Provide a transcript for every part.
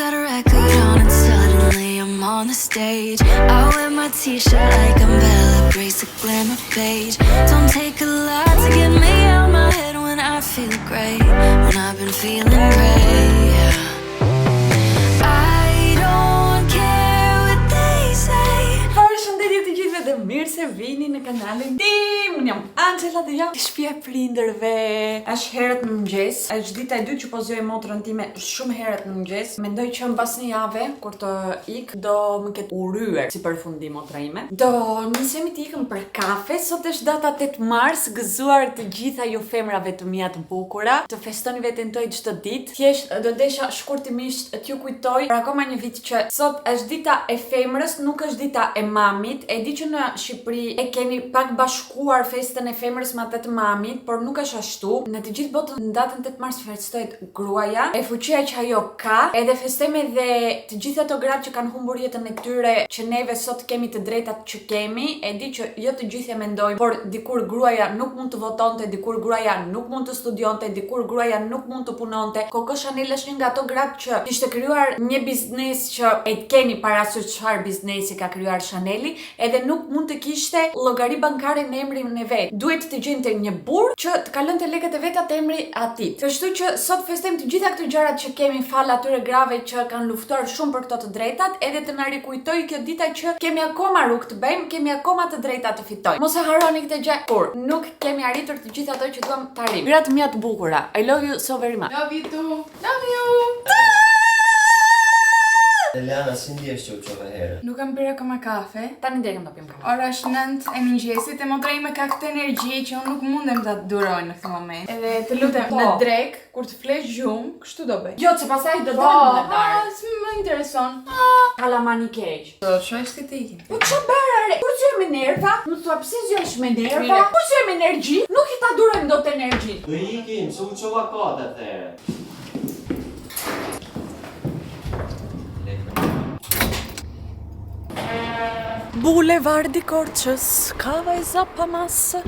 set a record on and suddenly I'm on the stage. I wear my t-shirt like I'm Bella Grace, a glamour page. Don't take a lot to get me out my head when I feel great, when I've been feeling great, yeah. I don't care what they say. Përshëndetje të gjithëve dhe mirë se vini në kanalin tim. Unë jam Angela dhe jam shtëpia e prindërve. Është herët në mëngjes. Është dita e dytë që po zgjoj motrën time shumë herët në mëngjes. Mendoj që mbas një jave kur të ik do më ketë uryer si përfundim motra ime. Do nisemi të ikëm për kafe. Sot është data 8 mars, gëzuar të gjitha ju femrave të mia të bukura. Të festoni veten tuaj çdo ditë. Thjesht do desha shkurtimisht t'ju kujtoj për akoma një vit që sot është dita e femrës, nuk është dita e mamit. E di që në Shqipëri e keni pak bashkuar festën e femrës me atë të mamit, por nuk është ashtu. Në të gjithë botën në datën 8 mars festohet gruaja, e fuqia që ajo ka, edhe festojmë edhe të gjithë ato gratë që kanë humbur jetën e tyre, që neve sot kemi të drejtat që kemi. E di që jo të gjithë e mendojnë, por dikur gruaja nuk mund të votonte, dikur gruaja nuk mund të studionte, dikur gruaja nuk mund të punonte. Coco Chanel është një nga ato gratë që kishte krijuar një biznes që e keni parasysh çfarë biznesi ka krijuar Chaneli, edhe nuk mund të kishte llogari bankare në emrin e vet. Duhet të gjente një burr që të kalonte lekët e veta te emri atit. Kështu që sot festojmë të gjitha këto gjërat që kemi fal atyre grave që kanë luftuar shumë për këto të drejtat, edhe të na rikujtoj kjo dita që kemi akoma rrugë të bëjmë, kemi akoma të drejta të fitojmë. Mos e harroni këtë gjë kur nuk kemi arritur të gjitha ato që duam të arrijmë. Gratë mia të bukura. I love you so very much. Love you too. Love you. Eliana, si ndjesh që u qove herë? Nuk kam pirë akoma kafe. Tani deri do pim kafe. Ora është 9 e mëngjesit e motra ime ka këtë energji që unë nuk mundem ta duroj në këtë moment. Edhe të lutem në drek, kur të flesh gjumë, kështu do bëj. Jo, se pastaj do dalë në darë. S'më intereson. Kalamani keq. Do shohësh ti të ikim. Po ç'a bëre? Kur zgjem me nerva? Më thua pse zgjesh me nerva? Kur zgjem me energji? Nuk i ta durojmë dot energji. Do ikim, se u qova kate athere. Bulevardi Korçës, ka vajza pa masë. E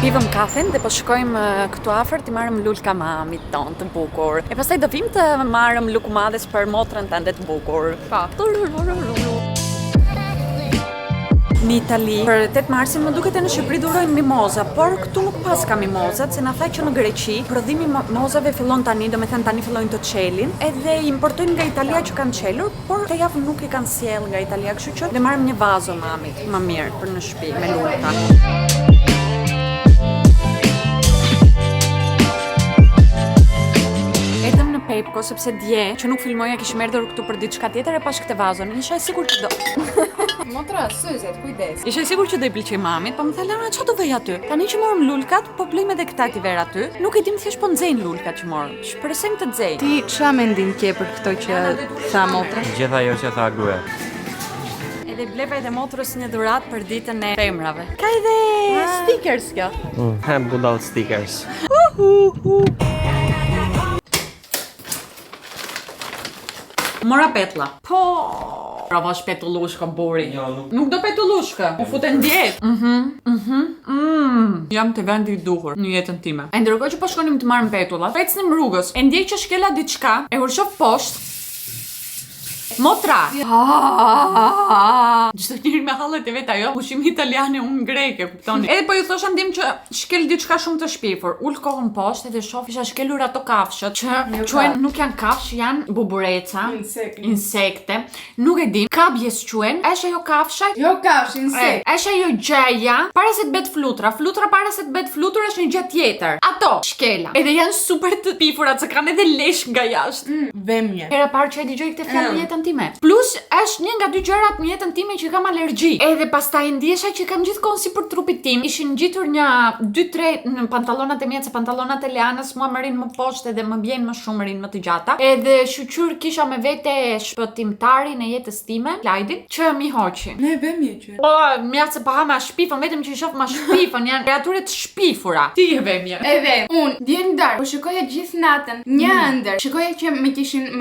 pivëm kafen dhe po shkojmë këtu afër të marrëm lulka mamit tonë të bukur. E pastaj do vim të marrëm lukmadhes për motrën tënde të bukur. Pa. Në Itali, për 8 marsin më duket e në Shqipëri durojnë mimoza, por këtu nuk pas ka mimozat, se na tha që në Greqi prodhimi mimozave fillon tani, do me thënë tani fillojnë të çelin, edhe importojnë nga Italia që kanë çelur, por këtë javë nuk i kanë sjell nga Italia, kështu që le marrim një vazo mamit, më mirë për në shtëpi me lulka. Pepko, sepse dje që nuk filmoja kishim erdhur këtu për diçka tjetër e pash këtë vazon. Isha e sigurt që do. Motra, syzet, kujdes. Isha e sigurt që do i pëlqej mamit, po më tha Lana, ç'a do vej aty? Tani që morëm lulkat, po blejmë edhe këta ti ver aty. Nuk e dim thjesht po nxejnë lulkat që morëm. Shpresojmë të nxejnë. Ti ç'a mendim ke për këto që tha motra? Gjitha jo që tha gruaja. Edhe bleva edhe motrës një dhuratë për ditën e femrave. Ka edhe stickers kjo. Budall stickers. Mora petlla. Po. Prava petullushka buri. Jo, Nuk do petullushka. U futen djetë. Jam të vendi i duhur në jetën time. E ndërkohë që po shkonim të marrim petullat, ecnim rrugës. E ndjej që shkela diçka, e kur shoh poshtë. Motra! Çdo njëri me hallet e vet ajo, ushqim italiane, unë greke, kuptoni. Edhe po ju thosha ndim që shkel diçka shumë të shpifur. Ul kohën poshtë edhe shoh isha shkelur ato kafshët që quhen nuk janë kafsh, janë bubureca, insekte. Nuk e di. Kabjes quhen, është ajo kafsha? Jo kafsh, insekt. Është ajo gjeja, para se të bëhet flutra. Flutra para se të bëhet flutur është një gjë tjetër. Ato shkela. Edhe janë super të pifura, që kanë edhe lesh nga jashtë. Vemje. Hera parë që e dëgjoj këtë fjalë në jetën time. Plus është një nga dy gjërat në jetën time që kam alergji. Edhe pastaj ndjesha që kam gjithkohon sipër trupit tim. Ishin ngjitur një 2-3 në pantallonat e mia, se pantallonat e Leanës mua më rinë më poshtë dhe më bjen më shumë, rinë më të gjata. Edhe shqyr kisha me vete shpëtimtarin e jetës time, Klajdin, që mi hoqi. Ne vemje që. Po, mjaft se paha ma shpifën, vetëm që i shoh ma shpifën, janë kreature të shpifura. Ti e vemje. Edhe unë dje në darkë, po shikoja gjithë natën, një ëndër. Shikoja që më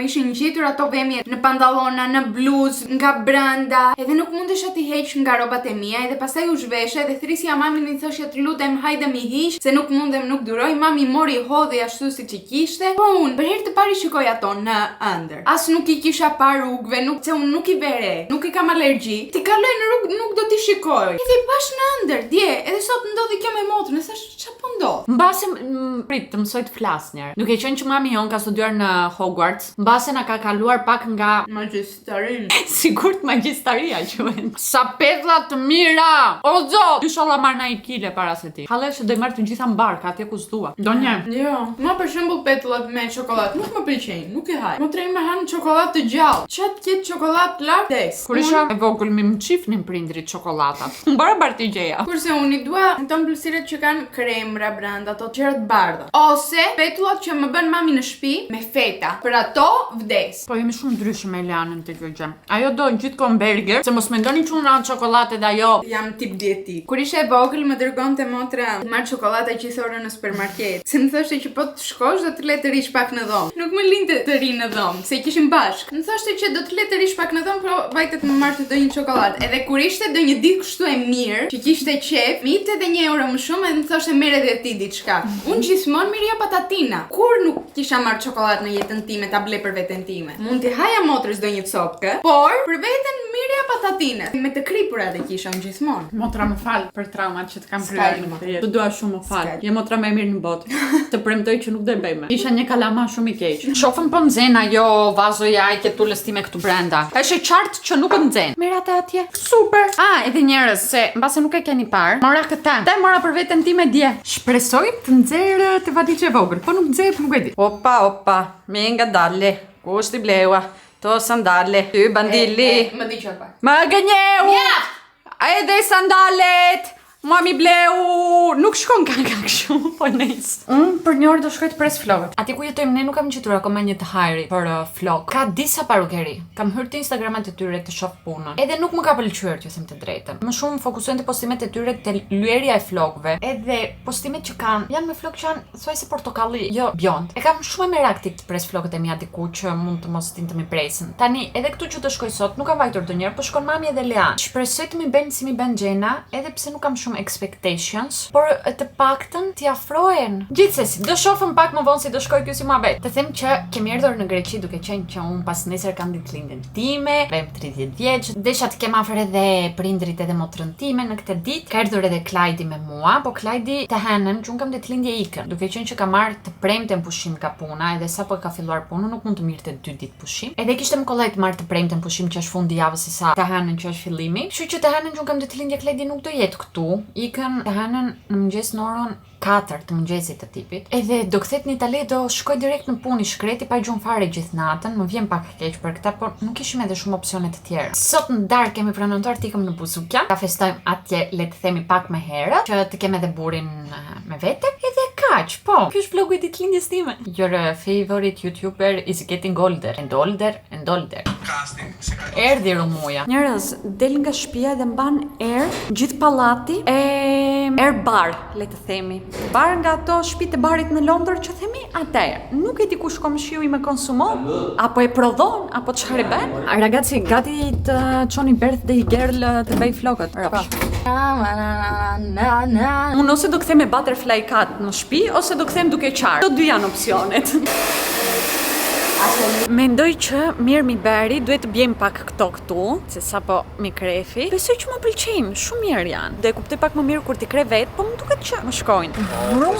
ishin ngjitur ato vemje në pantallon pantallona, në bluzë, nga brenda, edhe nuk mundesha t'i heq nga rrobat e mia, edhe pastaj u zhveshe dhe thrisja mamin i thoshja të lutem hajde mi hiq, se nuk mundem, nuk duroj. Mami mori hodhi ashtu siç i kishte. Po unë për herë të parë shikoj ato në ëndër. As nuk i kisha parë rrugëve, nuk se unë nuk i vere, nuk i kam alergji. Ti kaloj në rrugë, nuk do t'i shikoj. Edhe bash në ëndër, dje, edhe sot ndodhi kjo me motrën, e thash ç'a po ndodh? Mbase prit të mësoj të flas njerë. Duke qenë që mami jon ka studiuar në Hogwarts, mbase na ka kaluar pak nga Magjistarin. sigurt magjistaria quhen. Sa petlla të mira! O zot! Inshallah marr na 1 kile para se ti. Hallë që do i marr të gjitha mbarka atje ku s'dua. Do një. Jo, ma për shembull petullat me çokoladë nuk më pëlqejnë, nuk e haj. Motra ime han çokoladë të gjallë. Ç'a të ketë çokoladë lart des. Kur isha e vogël më çifnin prindrit çokoladat. Barabar t'i gjeja. Kurse unë i dua ato mbylësirat që kanë kremra brenda, ato gjëra të bardha. Ose petullat që më bën mami në shtëpi me feta. Për ato vdes. Po jemi shumë ndryshëm me Elianën të kjo gjë. Ajo do gjithkohon burger, se mos mendoni që unë ran çokoladë dhe ajo. Jam tip dietik. Kur isha e vogël më dërgonte motra të marr çokoladë gjithë orën në supermarket. Se më thoshte që po të shkosh do të le të rish pak në dhomë. Nuk më linte të ri në dhomë, se kishim bashk. Më thoshte që do të le të rish pak në dhomë, por vajte të më marrte ndonjë çokoladë. Edhe kur ishte ndonjë ditë kështu e mirë, që kishte qef, më jepte edhe 1 euro më shumë edhe më thoshte merr edhe ti diçka. Unë gjithmonë mirja patatina. Kur nuk kisha marr çokoladë në jetën time ta ble për veten time. Mund t'i haja motrës ndonjë copkë, por për veten mirja patatine. Me të kripurat e kisha gjithmonë. Motra më fal për traumat që të kam kryer në jetë. Të dua shumë më fal. Je motra më e mirë në botë. Të premtoj që nuk do e bëj më. Isha një kalama shumë i keq. Shofën po nxen ajo vazoja e ketulës time këtu brenda. Është e qartë që nuk nxen. Merr atë atje. Super. Edhe njerëz se mbase nuk e keni parë. Mora këtë. Te mora për veten time dje. Shpresoj të nxjerë të valiçe vogël, po nuk nxjerr, nuk e di. Opa, me nga dalle. Kush ti bleua? To sandale. Ty bandili. Më diqor pak. Më gënjeu! Edhe sandalet! Mua mi bleu, nuk shkon ka kështu, po nejs. Unë për një orë do shkoj të pres flokët. Atje ku jetojmë ne nuk kam gjetur akoma një të hajri për flok. Ka disa parukeri. Kam hyrë te Instagramat e tyre të shoh punën. Edhe nuk më ka pëlqyer, të them të drejtën. Më shumë fokusohen te postimet e tyre te lyerja e flokëve. Edhe postimet që kanë janë me flokë që janë thuajse portokalli, jo bjond. E kam shumë merak të pres flokët e mia diku që mund të mos tin të mi presin. Tani edhe këtu që të shkoj sot nuk kam vajtur ndonjëherë, po shkon mami edhe Lean. Shpresoj të mi bëjnë si mi bën Gjena, edhe pse nuk kam shumë expectations, por të paktën t'i afrohen. Gjithsesi, do shohim pak më vonë si do shkoj ky si muhabet. Të them që kemi erdhur në Greqi duke qenë që unë pas nesër kam ditëlindjen time, rrem 30 vjeç. Desha të kem afër edhe prindrit edhe motrën time në këtë ditë. Ka erdhur edhe Klajdi me mua, po Klajdi të hënën që unë kam ditëlindje ikën. Duke qenë që ka marrë të premten pushim nga puna, edhe sapo ka filluar punën nuk mund të mirte 2 ditë pushim. Edhe kishte më kollaj të marrë të premten pushim që është fundi javës sa të hënën që është fillimi. Kështu që të hënën që unë kam ditëlindje Klajdi nuk do jetë këtu. Ikën të hënën në mëngjes në orën 4 të mëngjesit të tipit. Edhe do kthehet në Itali, do shkoj direkt në punë, shkreti pa gjumë fare gjithë natën. Më vjen pak keq për këtë, por nuk kishim edhe shumë opsione të tjera. Sot në darkë kemi pranuar të ikëm në Buzukja. Ta festojmë atje, le të themi pak më herët, që të kem edhe burin me vete. Edhe kaq, po. Ky është vlogu i ditëlindjes time. Your favorite YouTuber is getting older and older and older. Erdhi Rumuja. Njerëz, del nga shtëpia dhe mban gjithë pallati air bar, le të themi. Bar nga ato shtëpitë e barit në Londër që themi atëherë. Nuk e di kush kom shiu i më konsumon, apo e prodhon, apo çfarë bën. Ragazzi, gati të çoni birthday girl të bëj flokët. Unë ose do kthem me butterfly cut në shtëpi ose do kthem duke qarë. Këto dy janë opsionet. Mendoj që mirë mi beri, duhet të bjem pak këtu, se sapo mi krefi. Besoj që më pëlqejnë, shumë mirë janë. Dhe kuptoj pak më mirë kur ti kre vetë, po më duket që më shkojnë.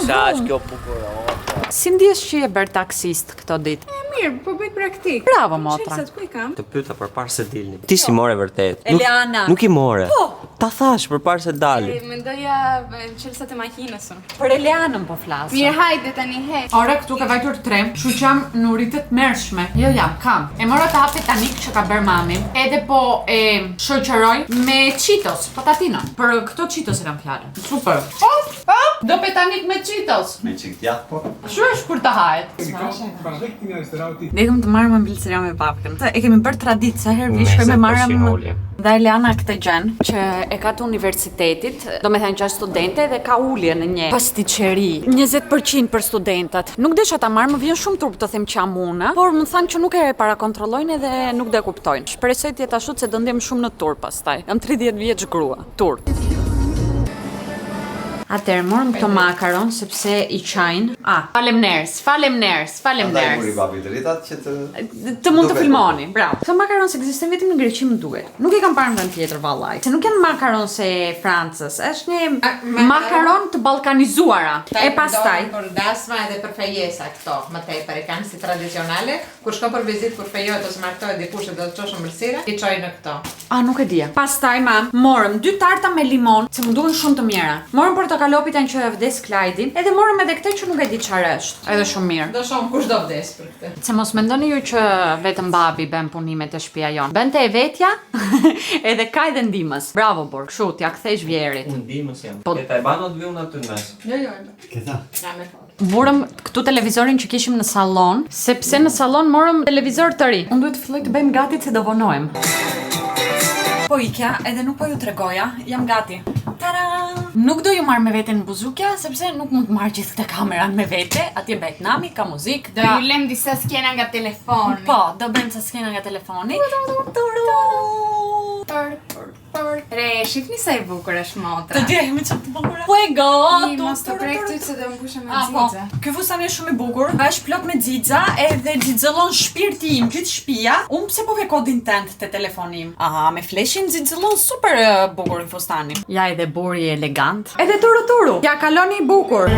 Sa është kjo pukurota? Si ndihesh që je bërë taksist këto ditë? Mirë, po bëj praktik. Bravo, motra. Çesat ku i kam? Të pyeta përpara se dilni. Ti si more vërtet? Eliana. Nuk i more. Po. Ta thash përpara se dali. Mendoja çelsat e makinës. Për Elianën po flas. Mirë, hajde tani he. Ora këtu ka vajtur 3, kështu që jam në uritë të mërshme. Jo, kam. E mora të hapi tanik që ka bërë mami. Edhe po e shoqëroj me Cheetos, patatina. Për këto Cheetos e kam fjalën. Super. Do petanik me Cheetos. Me çik djath po. Shu është kur të hahet. Dekëm të marrëm mbylësiria me papkën. E kemi bërë traditë, sa herë vi shkojmë me marrëm dhe Eliana këtë gjën që e ka të universitetit, do me thënë që është studente dhe ka ullje në një pastiqeri. 20% për studentat. Nuk desha ta marrë, më vjen shumë turp të them që muna, por më thanë që nuk e para kontrollojnë edhe nuk do e kuptojnë. Shpresoj të jetë ashtu se do ndjem shumë në turp pastaj. Jam 30 vjeç grua. Turp. Atëherë morëm këto makaron sepse i qajnë. Faleminderit. Andaj muri babi dritat që Të mund të filmoni, bravo. Këto makaron se ekzistojnë vetëm në Greqi më duket. Nuk i kam parë në vend tjetër vallaj. Se nuk janë makaron se Francës, është një makaron të ballkanizuara. E pastaj për dasma edhe për fejesa këto, më tepër e kanë si tradicionale, kur shkon për vizitë kur fejohet ose martohet dikush dhe do të çosh ëmbëlsira, i çojnë në këto. Nuk e dia. Pastaj morëm 2 tarta me limon, se më duken shumë të mira. Morëm portokalopitan që e vdes Klajdi, edhe morëm edhe këtë që nuk e di çfarë është. Edhe shumë mirë. Do shohim kush do vdes për këtë. Se mos mendoni ju që vetëm babi bën punimet e shtëpia jon. Bënte e vetja, edhe ka edhe ndihmës. Bravo Bor, kështu t'ja kthesh vjerit. Unë ndihmës jam. Këta e bano të viun aty në mes. Jo. Këta. Na me fort. Burëm këtu televizorin që kishim në sallon, sepse në sallon morëm televizor të ri. Unë duhet të filloj të bëjmë gati se do vonohem. Po ikja, edhe nuk po ju tregoja, jam gati. Tada! Nuk do ju marr me vete në buzukja, sepse nuk mund të marr gjithë këtë kameran me vete. Atje bëhet nami, ka muzikë. Do ju lëm disa skena nga telefoni. Po, do bëjmë sa skena nga telefoni. Re, shifni sa e bukur është motra. Të djejmë që të bukur. Fuego! Mos të prektuj se do më kushe me Po, xixa. ky fustan është shumë i bukur, është plot me xixa edhe xixëllon shpirti im, gjithë shtëpia. Unë pse po ve kodin tënd te telefoni im? Aha, me fleshin xixëllon super bukur i fustani. Ja edhe buri elegant. Edhe turu. Ja kaloni i bukur.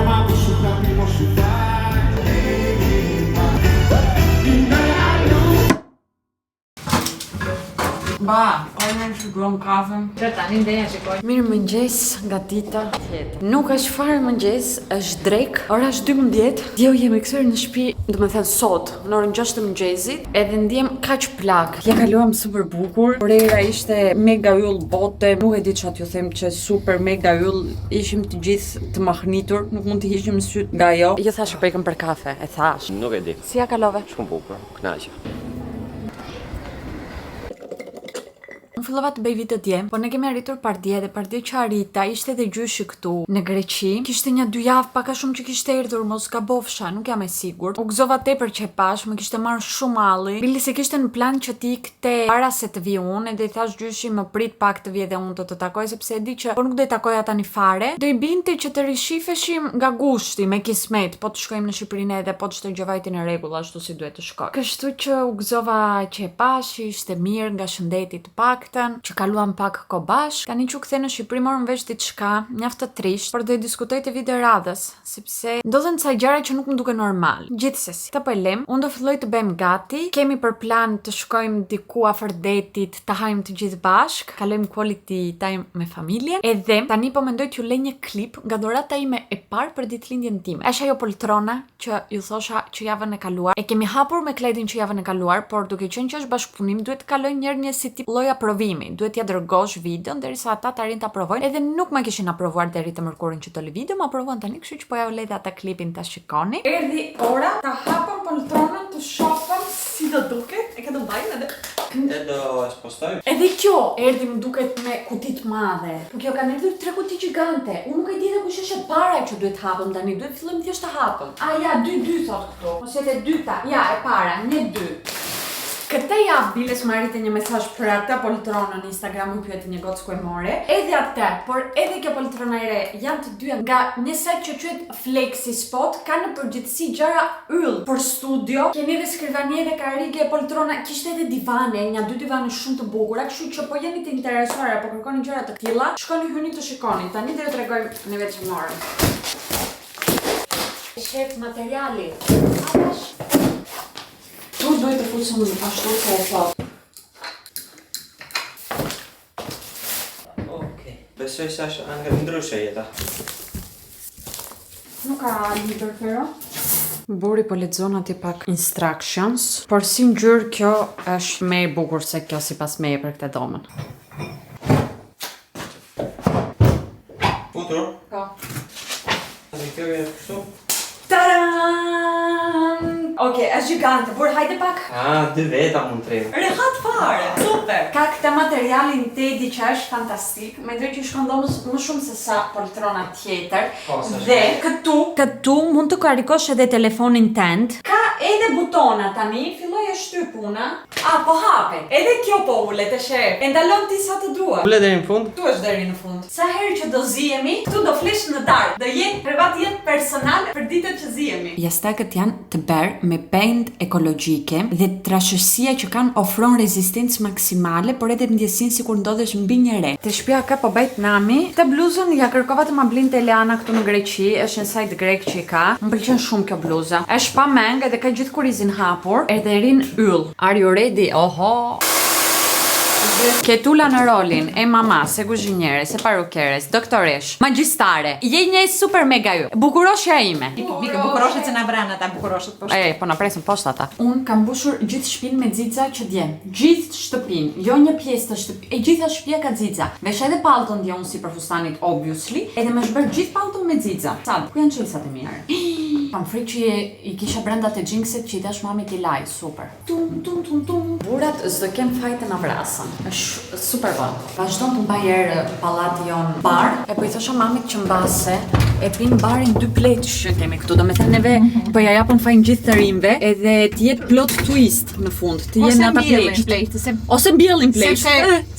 Ba, ojnë në shkruam kafe. Që tani ndenja shikoj. Mirë mëngjes nga dita tjetër. Nuk është fare mëngjes, është drek. Ora është 12. Djeu jemi kthyer në shtëpi, do të thënë sot, në orën 6 të mëngjesit, edhe ndjem kaq plak. Ja kaluam super bukur. Orera ishte mega yll bote. Nuk e di çfarë t'ju them që super mega yll. Ishim të gjithë të mahnitur, nuk mund të hiqim syt nga ajo. Jo thashë po ikëm për kafe, e thash. Nuk e di. Si ja kalove? Shumë bukur, kënaqja. Unë fillova të bëj video djem, por ne kemi arritur pardje dhe pardje që arrita ishte edhe gjyshi këtu në Greqi. Kishte një 2 javë pak a shumë që kishte erdhur, mos gabofsha, nuk jam e sigurt. U gëzova tepër që e pash, më kishte marrë shumë malli. Bili se kishte në plan që ti ikte para se të vi unë, edhe i thash gjyshi më prit pak të vi edhe unë të takoj sepse e di që po nuk do i takoja tani fare. Do i binte që të rishifeshim nga gushti me kismet, po të shkojmë në Shqipërinë edhe po të shtojë gjëvajti në rregull ashtu si duhet të shkoj. Kështu që u gëzova që e pash, ishte mirë nga shëndeti të që kaluam pak kohë bashkë. Tani që kthe në Shqipëri morëm vesh diçka mjaft të trisht, por do i diskutoj te video radhës, sepse ndodhen ca gjëra që nuk më duken normal. Gjithsesi, të po e lëm, unë do filloj të bëjmë gati. Kemi për plan të shkojmë diku afër detit, të hajmë të gjithë bashkë, kalojmë quality time me familjen. Edhe tani po mendoj t'ju lej një klip nga dhurata ime e parë për ditëlindjen time. Është ajo poltrona që ju thosha që javën e kaluar. E kemi hapur me Klejdin që javën e kaluar, por duke qenë që është bashkëpunim, duhet të kaloj një si tip lloj aprovimi. Duhet t'ja dërgosh videon derisa ata të arrin ta aprovojnë. Edhe nuk ma kishin aprovuar deri të mërkurin që të lë video, ma aprovuan tani, kështu që po ja u lej ata klipin ta shikoni. Erdhi ora ta hapëm poltronën, të shohim si do duket. E ke do mbajnë edhe. E do spostoj. Edhe kjo erdhi më duket me kuti të madhe. Po kjo kanë erdhur 3 kuti gjigante. Unë nuk e di dhe kush është e para që duhet hapëm tani. Duhet fillojmë thjesht të hapëm. Ja, 2 thot këtu. Ose e dyta. Ja, e para, 1-2. Këtë javë Biles më arriti një mesazh për atë poltronë në Instagram, më pyeti një gocë ku e more. Edhe atë, por edhe kjo poltrona e re janë të dyja nga një set që quhet Flexi Spot, ka në përgjithësi gjëra yll për studio. Keni edhe skrivanie dhe karrige, poltrona, kishte edhe divane, një 2 divane shumë të bukura, kështu që po jeni të interesuar apo kërkoni gjëra të tilla, shkoni hyni të shikoni. Tani do t'ju tregoj në vetë që morëm. Shef materiali. Tu duhet të fusim ashtu se e thot. Okej. Besoj se është nga ndryshe jeta. Nuk ka libër pero. Buri po lexon atje pak instructions, por si ngjyrë kjo është më e bukur se kjo sipas meje për këtë dhomën. Futur? Po. Dhe kjo e kështu? Taran! Okej, është gjigante, por hajde pak. 2 veta mund të rrim. Rehat fare. super. Ka këtë materialin tedi që është fantastik, mendoj që shkon domos më shumë se sa poltrona tjetër. Dhe këtu mund të karikosh edhe telefonin tënd. Ka edhe butona tani, filloi e shtyp puna. Po hapet. Edhe kjo po ulet e sheh. E ndalon ti sa të dua. Ule deri në fund? Këtu është deri në fund. Sa herë që do zihemi, këtu do flesh në darkë. Do jetë privat jetë personal për ditët që zihemi. Jastakët janë të berë me pend ekologjike dhe trashësia që kanë ofron rezistencë maksimale, por edhe ndjesin sikur ndodhesh mbi një re. Te shtëpia ka po bëjt nami. Këtë bluzën ja kërkova të ma blinte Eleana këtu në Greqi, është një sajt grek që i ka. Më pëlqen shumë kjo bluzë. Është pa mengë dhe ka gjithë kurizin hapur, edhe rin yll. Are you ready? Oho! Ketula në rolin e mamas, e kuzhinjeres, e parukeres, doktoresh, magjistare. Je një super mega ju. Bukuroshja ime. Mika bukuroshet se na vran ata bukuroshet poshtë. Po na presin poshtë ata. Un kam mbushur gjithë shtëpinë me xixa që djem. Gjithë shtëpinë, jo një pjesë të shtëpisë. E gjitha shtëpia ka xixa. Vesh edhe pallton dje un sipër fustanit obviously, edhe më shbër gjithë pallton me xixa. Sa, ku janë çelësat e mira? Kam frikë që i kisha brenda të xhinksit që i dash mami ti laj, super. Tum. Burat s'do kem fajtë na vrasën. Është super bon. Vazhdon të mbaj erë pallati jon bar. E po i thosha mamit që mbase e pin barin 2 pleqsh që kemi këtu. Domethënë neve po ja japon fajin gjithë të rinjve, edhe të jetë plot twist në fund. Të jenë ata pleqsh. Ose mbjellin pleqsh.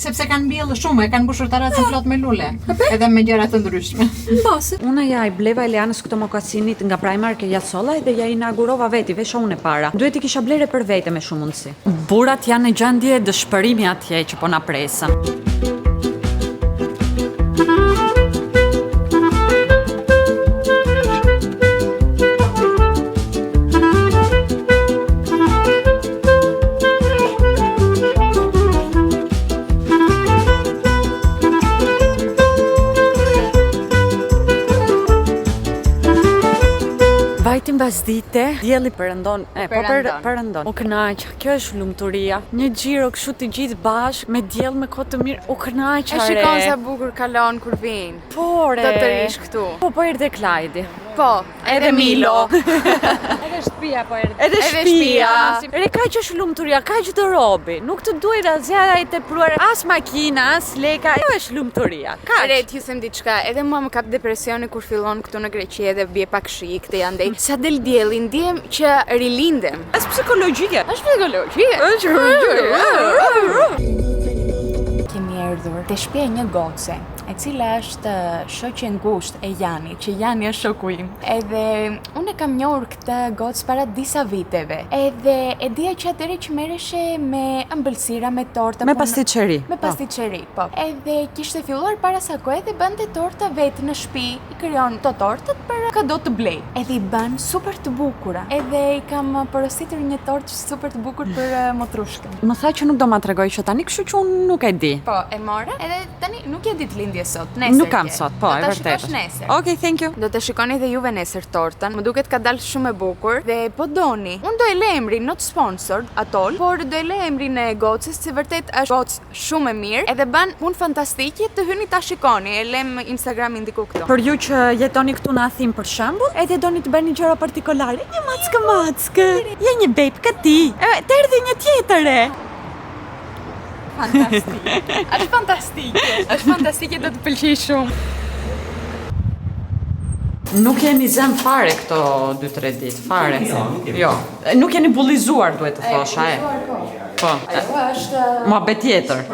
Sepse kanë mbjellë shumë, e kanë mbushur taracën plot me lule. Edhe me gjëra të ndryshme. Mbase. Unë ja i bleva Elianës këto mokasinit nga Primark e ja solla dhe ja inaugurova veti, vesha unë e para. Duhet i kisha blere për vete me shumë mundësi. Burat janë në gjendje dëshpërimi atje që po na presën. Vajti mbas dite, dielli perëndon, perëndon. U kënaq, kjo është lumturia. Një xhiro kështu të gjithë bashkë me diell me kohë të mirë, u kënaq. E shikon sa bukur kalon kur vin. Pore. Do të rish këtu. Po erdhe Klajdi. Po, edhe Milo. Edhe shtëpia po erdhi. Edhe shtëpia. Re kaq është lumturia, kaq do robi. Nuk të duhet asgjë ai tepruar, as makina, as leka. Kjo është lumturia. Kaq. Re, t'ju them diçka, edhe mua më kap depresioni kur fillon këtu në Greqi edhe bie pak shi këtë janë ndej. Sa del dielli, ndiem që rilindem. Është psikologjike. Kemi erdhur te shtëpia e një goce, e cila është shoqe ngushtë e Janit, që Jani është shoku im. Edhe unë e kam njohur këtë gocë para disa viteve. Edhe e dija që atëherë që merreshe me ëmbëlsira, me torta, Me pastiçeri. Me pastiçeri, po. Edhe kishte filluar para sa kohë dhe bënte torta vetë në shtëpi. I krijon to tortat për kado të blej. Edhe i bën super të bukura. Edhe i kam porositur një tortë super të bukur për motrushkën. Më tha që nuk do ma tregoj që tani, kështu që unë nuk e di. Po, e mora. Edhe tani nuk e ditë lindje sot. Nesër. Nuk kam sot, po, e vërtetë. Do ta shikosh nesër. Okej, thank you. Do të shikoni dhe juve nesër tortën. Më duket ka dalë shumë e bukur dhe po doni. Unë do e le emrin not sponsored atol, por do e le emrin e gocës, se vërtet është gocë shumë e mirë, edhe bën punë fantastike, të hyni ta shikoni. E lem Instagramin diku këtu. Për ju që jetoni këtu në Athinë për shembull, edhe doni të bëni gjëra partikolare, një mackë. Je një babe këti. Të erdhi një tjetër e. Fantastike. Është fantastike. Është fantastike, do të pëlqej shumë. Nuk jeni zën fare këto 2-3 ditë, fare. Jo, nuk jeni bullizuar, duhet të thosha, Po. Ajo është Muhabet tjetër.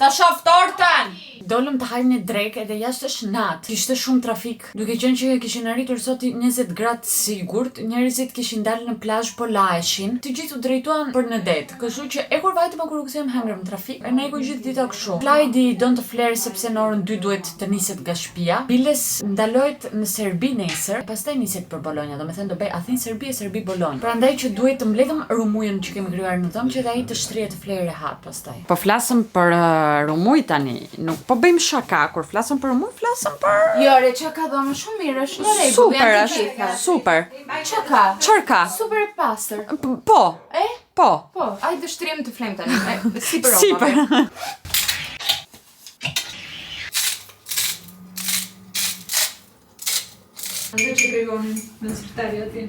Ta shoh tortën. Dolëm të hajmë një drek edhe jashtë është natë. Kishte shumë trafik. Duke qenë që kishin arritur sot 20 gradë sigurt, njerëzit kishin dalë në plazh po laheshin. Të gjithë u drejtuan për në det. Kështu që e kur vajtëm kur u kthem hëngër në trafik. E ne iku gjithë dita kështu. Klajdi donte flerë sepse në orën 2 duhet të niset nga shtëpia. Biles ndalohet në Serbi nesër, pastaj niset për Bologna. Domethënë do bëj Athinë Serbi e Serbi Bologna. Prandaj që duhet të mbledhëm rumujën që kemi krijuar në dëm që ai të shtrihet të flerë rehat pastaj. Po flasëm për rumuj tani. Nuk po bëjmë shaka, kur flasëm për rumuj, flasëm për... Jo, re, çka do më shumë mirë, është në rregull, Super, janë të është gjitha. super. Çka? Çarka? Super e pastër. Po, E? po. Po, ai do shtrim të flem tani. Si për Sipër. Andaj që tregonin në sekretari aty.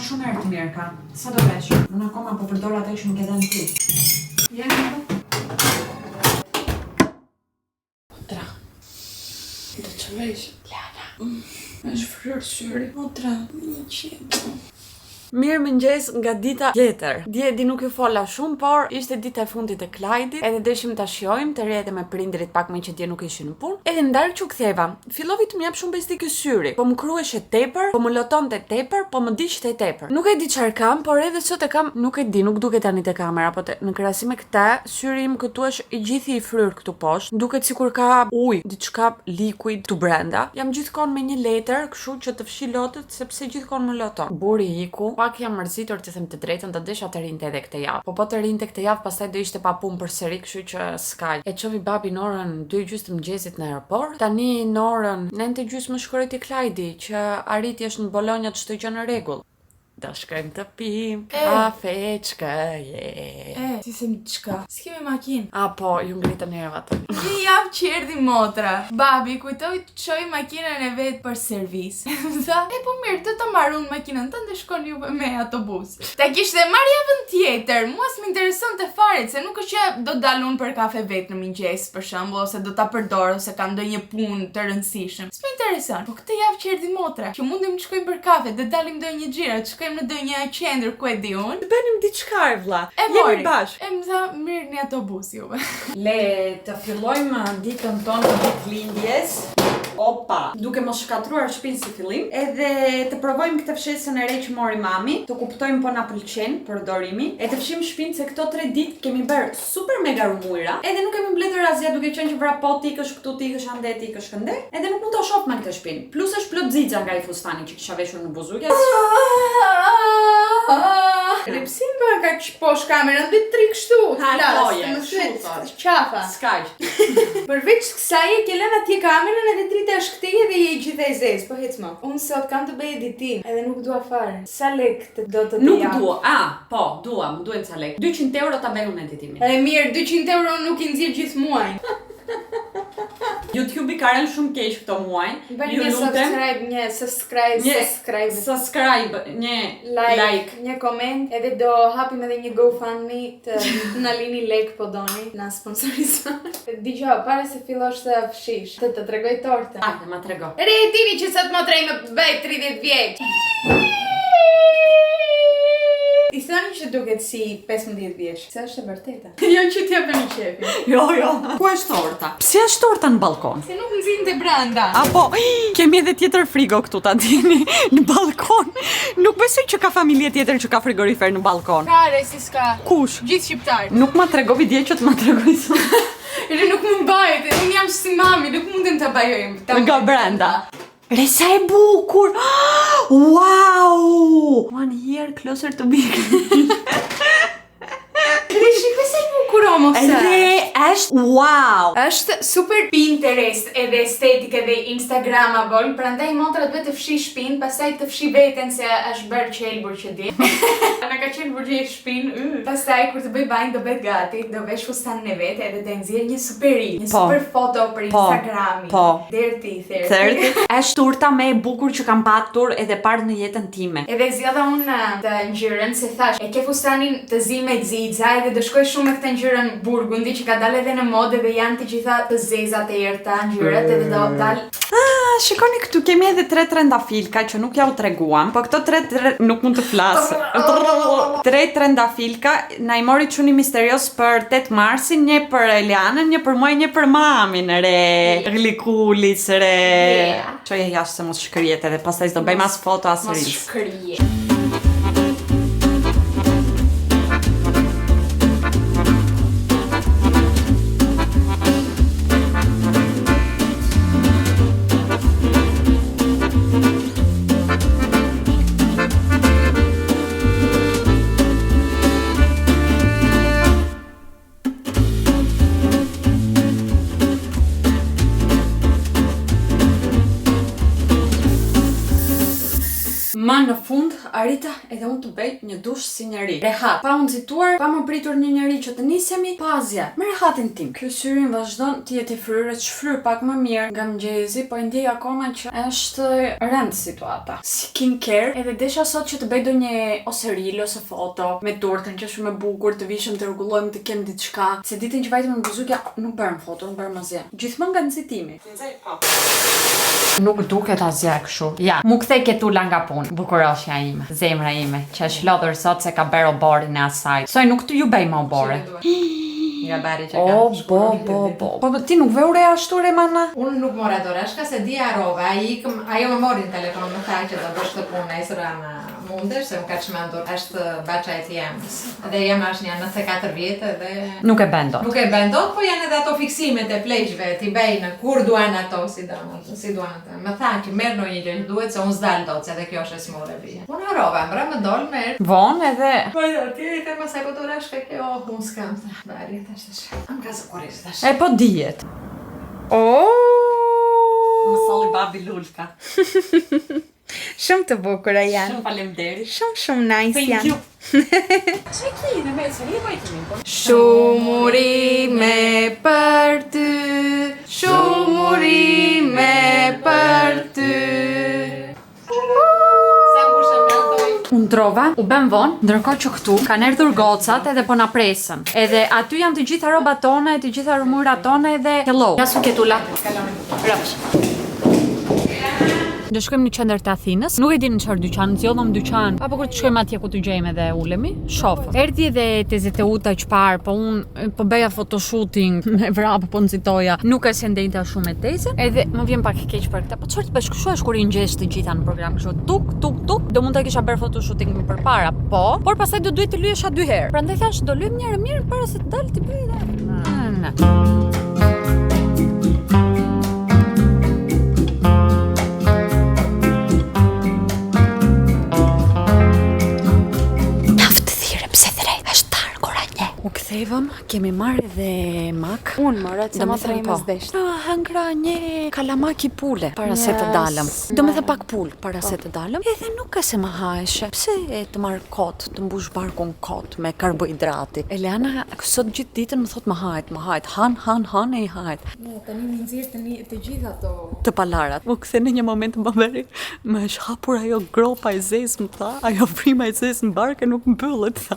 Shumë herë të mirë ka. Sa do vesh? Unë akoma po përdor atë që më ke dhënë ti. Janë veç. Lana. Është fryrë syri. Motra, 100. Mirë mëngjes nga dita tjetër. Dje di nuk ju fola shumë, por ishte dita e fundit e Klajdit, edhe deshim ta shijojmë të rrjetë me prindrit pak më që dje nuk ishin në punë. Edhe ndarë që ktheva. Fillovi të më jap shumë besti ky syri. Po më kruheshe tepër, po më lotonte tepër, po më diqte tepër. Nuk e di çfarë kam, por edhe sot e kam, nuk e di, nuk duket tani te kamera, po në krahasim me këtë, syri im këtu është i gjithë i fryrë këtu poshtë. Duket sikur ka ujë, diçka liquid tu brenda. Jam gjithkohon me një letër, kështu që të fshi lotët sepse gjithkohon më loton. Buri iku. Pak jam mërzitur të them të drejtën, do desha të rinte edhe këtë javë. Po të rinte këtë javë, pastaj do ishte pa punë përsëri, kështu që s'ka. E çovi babi në orën 2:30 të mëngjesit në aeroport. Tani në orën 9:30 më shkroi ti Klajdi që arriti është në Bologna, çdo gjë në rregull. Do shkojmë të pim kafe, çka je. Si se çka? S'kemi makinë. A po, ju ngritën nervat. Një javë që erdhi motra. Babi kujtoi të çoj makinën e vet për servis. Tha, po mirë, të ta marrun makinën tënde, shkon ju me autobus. Ta kishte marrë javën tjetër. Mua s'më interesonte fare, se nuk është që do dalun për kafe vet në mëngjes, për shembull, ose do ta përdor ose kam ndonjë punë të rëndësishme. S'më intereson. Po këtë javë që erdhi motra, që mundim të shkojmë për kafe, të dalim ndonjë xhiro, të shkojmë në ndonjë qendër ku e di unë. Të bënim diçka e vlla. Jemi bashkë. E më tha, mirë një autobus juve. Le të fillojmë ditën tonë të ditëlindjes. Opa, duke mos shkatruar shtëpinë si fillim, edhe të provojmë këtë fshesën e re që mori mami, të kuptojmë po na pëlqen përdorimi, e të fshim shtëpinë se këto 3 ditë kemi bërë super mega rumujra, edhe nuk kemi mbledhur asgjë duke qenë që vrapot ikësh këtu ti ikësh ande ti ikësh kënde, edhe nuk mund ta shoh me këtë shtëpinë. Plus është plot xixa nga ai fustani që kisha veshur në buzukë. Ripsim për ka që posh kamerën, dhe tri kështu, loje, më shumë thuet, qafa. Skaq. Përveç kësaj e ke lënë atje kamerën edhe drita është këtej edhe je gjithë e zezë, po hec më. Unë sot kam të bëj editim, edhe nuk dua fare. Sa lek të do të Nuk jap? dua, po, më duhen ca lek. 200 euro ta bëj unë editimin. E mirë, 200 euro nuk i nxjerr gjithë muajin. YouTube i ka rënë shumë keq këto muaj. Bëni një subscribe, like, një koment, edhe do hapim edhe një GoFundMe të na lini lek po doni, na sponsorizon. Dgjoj, para se fillosh të fshish, të tregoj tortën. Hajde, ma trego. Re, dini që sot më trej më bëj 30 vjeç. I thoni që duket si 15 vjeç. Se është e vërteta. Jo që t'ja bëni qefi. Jo. Ku është torta? Pse është torta në balkon? Se nuk nxinte brenda. Apo, kemi edhe tjetër frigo këtu ta dini, në balkon. Nuk besoj që ka familje tjetër që ka frigorifer në balkon. Kare, si s'ka. Kush? Gjithë shqiptar. Nuk ma tregovi dje që të ma tregoj sot. Edhe nuk më mbahet, unë jam si mami, nuk mundem ta bajojmë. Nga brenda. Re sa e bukur! Wow! 1 year closer to big. Shikoj se bukur mos Re është wow! Është super Pinterest edhe estetik edhe Instagramable, prandaj motra duhet të fshi shtëpinë, pastaj të fshi veten se është bërë qelbur që di. Na ka qenë burgje shtëpinë. Pastaj kur të bëj banjë do bëhet gati, do vesh fustanin e vet edhe do nxjerr një super foto për Instagramin. Dirty 30. Është turta më e bukur që kam patur edhe parë në jetën time. Edhe zgjodha unë të ngjyrën se thash, e ke fustanin të zi me xixa edhe do shkoj shumë me këtë ngjyrën burgundi që ka dalë edhe në modë dhe janë të gjitha të zeza të errta ngjyrat edhe do dal. Shikoni këtu kemi edhe 3 trendafilka që nuk ja u treguam, po këto 3 nuk mund të flas. 3 trendafilka na I mori çuni misterios për 8 marsin, një për Elianën, një për mua, një për mamin re. Glikulis re. Çoje jashtë se mos shkrihet edhe pastaj do bëjmë as foto as Mos ris. shkrihet. Ma në fund arrita edhe unë të bëj një dush si njeri. Rehat, pa unë nxituar, pa më pritur një njeri që të nisemi, pa asgjë. Me rehatin tim. Ky syrin vazhdon të jetë i fryrë, të shfryr pak më mirë nga mëngjesi, po e ndjej akoma që është rënd situata. Skincare, edhe desha sot që të bëj ndonjë ose reel ose foto me turtën që është shumë e bukur, të vishëm të rregullojmë të kem diçka. Se ditën që vajtëm në buzukja nuk bërëm foto, nuk bërëm asgjë. Gjithmonë nga nxitimi. Nuk duket asgjë kështu. Ja, mu kthej ketula nga punë. Bukuroshja ime, zemra ime, që është lodhur sot se ka bërë oborin e asaj. Soj nuk të ju bëj më obore. Nga bari që O, po ti nuk ve ure ashtu Remana? Unë nuk mora doreshka se di arove, ajo më mori në telefon më tha që do bësh të punë e sëra në mundesh, se më ka çmendur, është baqa e tjemës. Dhe jam është një 94 vjetë dhe... Nuk e bën dot. Nuk e bën dot, po janë edhe ato fiksimet e pleqshve, t'i bejnë kur duan ato si duan. Më tha që merr ndonjë gjë që duhet se unë s'dal dot, se edhe kjo është e smurë vije. Unë harova, mbra më dol merr. Von edhe... Po ti i them asaj po doreshka kjo, unë s'kam bari tash. Am ka zakorisht tash. E po dihet. Më solli babi lulka. Shumë të bukura janë. Shumë faleminderit. Shumë nice janë. Shumë urime për ty. Shumë urime për ty. Unë trova, u bën vonë, ndërkohë që këtu kanë erdhur gocat edhe po na presën. Edhe aty janë të gjitha rrobat tona, të gjitha rumurat tona edhe hello. Ja su ketula. Rrafsh. Do shkojmë në qendër të Athinës. Nuk e di në çfarë dyqan, zgjodhëm dyqan. Apo kur të shkojmë atje ku të gjejmë edhe ulemi, shofëm. Erdhi edhe Teziteuta që parë, po unë po bëja photoshooting me vrap po nxitoja. Nuk e se ndejta shumë e tezën. Edhe më vjen pak keq për këtë. Po çfarë të bësh kështu është kur i ngjesh të gjitha në program kështu tuk. Do mund ta kisha bërë photoshooting më përpara, po, por pastaj do duhet të lyesha 2 herë. Prandaj thash do lyem një herë mirë para se të dal ti bëj dhe. U kthevëm, kemi marrë edhe mak. Unë mora që më threj më zdesh. Hangra një kalamak i pule para se të dalëm. Do me thë pak pul para se të dalëm. Edhe nuk e se më hajshe. Pse e të marrë kot, të mbush barkun kot me karbohidrati. Eliana sot gjithë ditën më thot më hajt. Han e i hajt. Tani më nxirr të gjitha ato të palarat. U kthe në një moment më bëri, më është hapur ajo gropa e zezë, më tha, ajo frima e zezë në barkë nuk mbyllet, tha.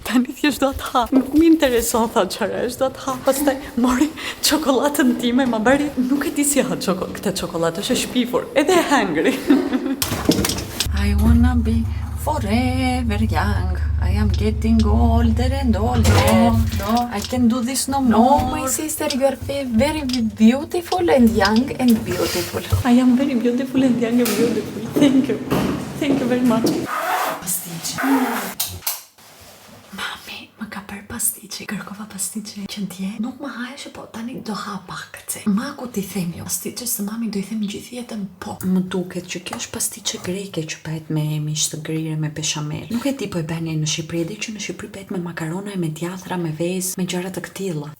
Tani thjesht do të ha. Nuk më intereson, tha, çfarë është, do të ha. Pastaj mori çokoladën time, më bëri, nuk e di si ha këtë çokoladë, është e shpifur, edhe e hungry. I wanna be forever young. I am getting older and older. No, I can do this no more. No, my sister, you are very beautiful and young and beautiful. I am very beautiful and young and beautiful. Thank you. Thank you very much. Pasticce. Mami, më ka bërë pasticce. Kërkova pasticce që dje. Nuk më hajshe, po tani do ha pak, ce. Maku ti them jo. Pasticce së mami do i them gjithë jetën, po. Më duket që kjo është pasticce greke që bëhet me mish të grire me beshamel. Nuk e di po e bëni në Shqipëri, di që në Shqipëri bëhet me makarona e me djathra, me vezë, me gjëra të këtilla.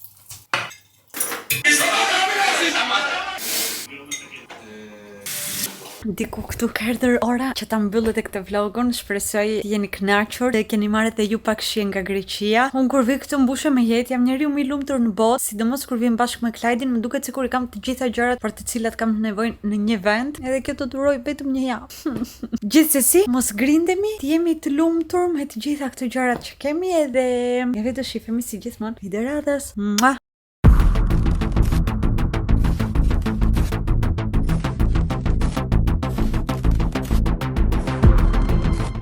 Diku këtu ka erdhur ora që ta mbyllet e këtë vlogun. Shpresoj të jeni kënaqur dhe keni marrë edhe ju pak shije nga Greqia. Unë kur vi këtu mbushem me jetë, jam njeriu më i lumtur në botë, sidomos kur vim bashkë me Klajdin, më duket sikur i kam të gjitha gjërat për të cilat kam nevojë në një vend, edhe kjo do duroj vetëm një javë. Gjithsesi, mos grindemi, të jemi të lumtur me të gjitha këto gjërat që kemi edhe ja vetë shifemi si gjithmonë videoradhës.